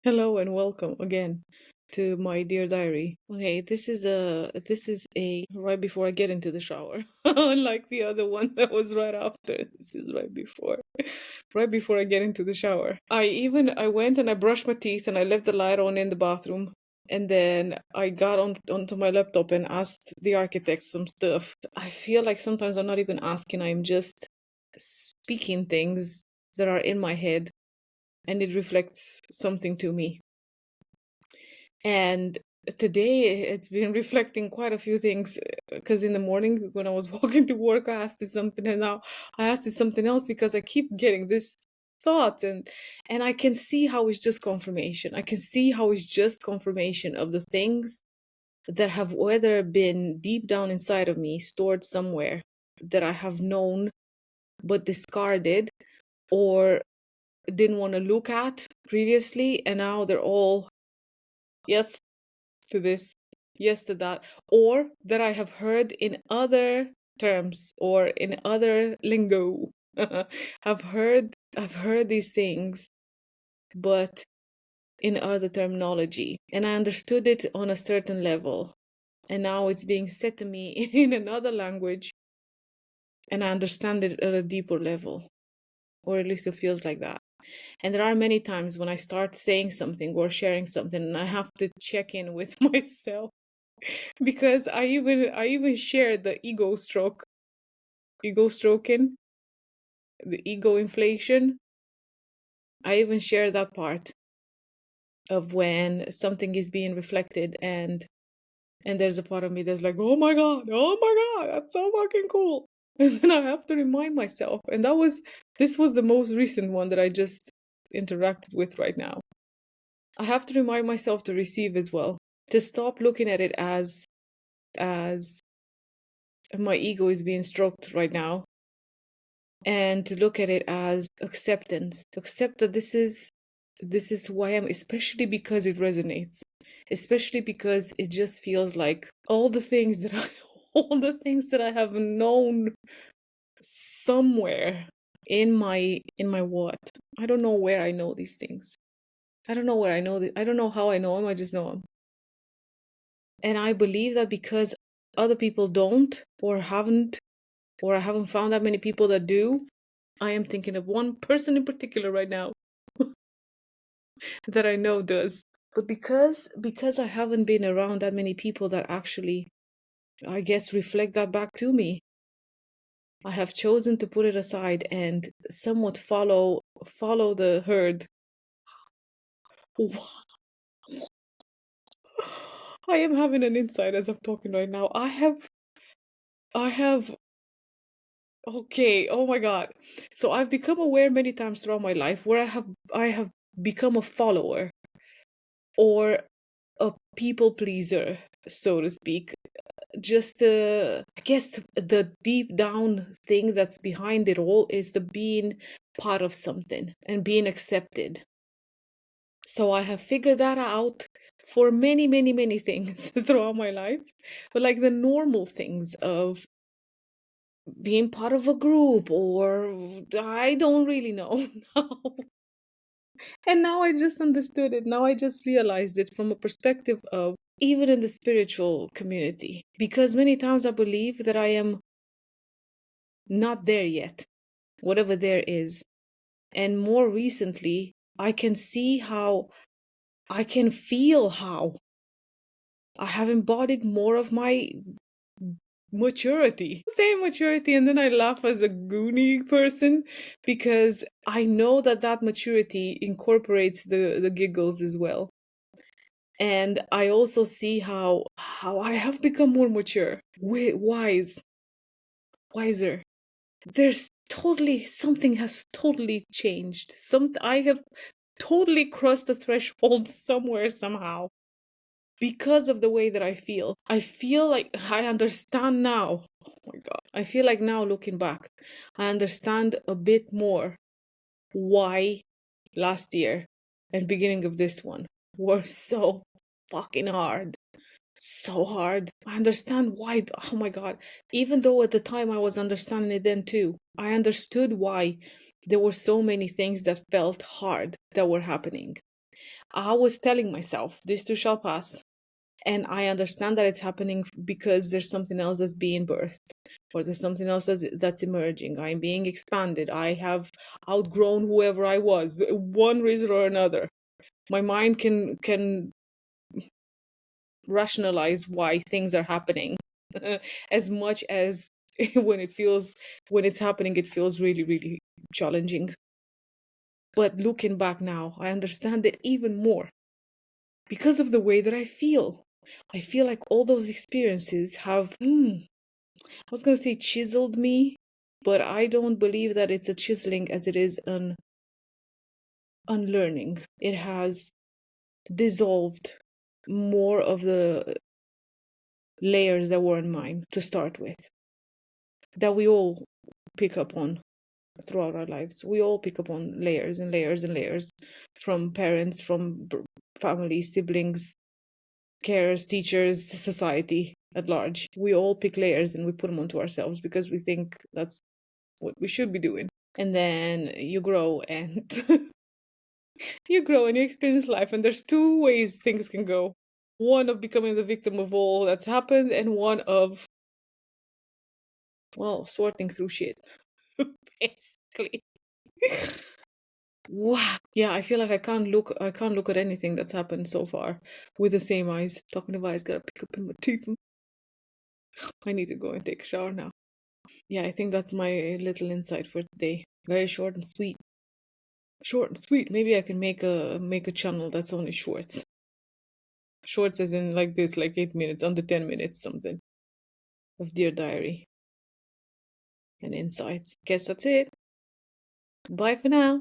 Hello and welcome again to my dear diary. Okay, this is a right before I get into the shower. Unlike the other one that was right after. This is right before. Right before I get into the shower. I went and I brushed my teeth and I left the light on in the bathroom. And then I got onto my laptop and asked the architect some stuff. I feel like sometimes I'm not even asking, I'm just speaking things that are in my head and it reflects something to me. And today it's been reflecting quite a few things because in the morning when I was walking to work, I asked it something, and now I asked it something else because I keep getting this thought, and I can see how it's just confirmation. I can see how it's just confirmation of the things that have whether been deep down inside of me, stored somewhere that I have known but discarded or didn't want to look at previously, and now they're all yes to this, yes to that, or that I have heard in other terms or in other lingo. I've heard these things, but in other terminology, and I understood it on a certain level, and now it's being said to me in another language, and I understand it at a deeper level, or at least it feels like that. And there are many times when I start saying something or sharing something, and I have to check in with myself because I even shared the ego stroking, the ego inflation. I even share that part of when something is being reflected, and there's a part of me that's like, oh my god, that's so fucking cool. And then I have to remind myself, and this was the most recent one that I just interacted with right now. I have to remind myself to receive as well, to stop looking at it as my ego is being stroked right now, and to look at it as acceptance, to accept that this is who I am, especially because it resonates, especially because it just feels like all the things that I all the things that I have known somewhere in my what. I don't know where I know these things. I don't know where I know I don't know how I know them. I just know them. And I believe that because other people don't or haven't, or I haven't found that many people that do. I am thinking of one person in particular right now that I know does. But because I haven't been around that many people that actually, I guess, reflect that back to me, I have chosen to put it aside and somewhat follow the herd. I am having an insight as I'm talking right now. I have okay, oh my god. So I've become aware many times throughout my life where I have become a follower or a people pleaser, so to speak. Just I guess the deep down thing that's behind it all is the being part of something and being accepted. So I have figured that out for many, many, many things throughout my life. But like the normal things of being part of a group, or I don't really know now. And now I just understood it. Now I just realized it from a perspective of even in the spiritual community. Because many times I believe that I am not there yet, whatever there is. And more recently, I can see how, I can feel how I have embodied more of my maturity. Say maturity, and then I laugh as a Goonie person because I know that that maturity incorporates the giggles as well. And I also see how I have become more mature, wiser. There's totally something has totally changed. I have totally crossed the threshold somewhere somehow because of the way that I feel. I feel like I understand now. Oh my god. I feel like now looking back, I understand a bit more why last year and beginning of this one were so fucking hard. So hard. I understand why. Oh my god. Even though at the time I was understanding it then too, I understood why there were so many things that felt hard that were happening. I was telling myself, this too shall pass. And I understand that it's happening because there's something else that's being birthed, or there's something else that's emerging. I'm being expanded. I have outgrown whoever I was, one reason or another. My mind can rationalize why things are happening as much as when it's happening, it feels really, really challenging. But looking back now, I understand it even more because of the way that I feel. I feel like all those experiences have, I was going to say chiseled me, but I don't believe that it's a chiseling as it is an unlearning. It has dissolved more of the layers that were in mine to start with, that we all pick up on throughout our lives. We all pick up on layers and layers and layers from parents, from family, siblings, carers, teachers, society at large. We all pick layers and we put them onto ourselves because we think that's what we should be doing. And then you grow and you grow and you experience life, and there's two ways things can go. One of becoming the victim of all that's happened, and one of, well, sorting through shit. Basically. Wow. Yeah, I feel like I can't look at anything that's happened so far with the same eyes. Talking of eyes, gotta pick up in my teeth. I need to go and take a shower now. Yeah, I think that's my little insight for today. Very short and sweet. Short and sweet. Maybe I can make a channel that's only shorts. Shorts as in like this, like 8 minutes, under 10 minutes, something. Of Dear Diary and insights. Guess that's it. Bye for now.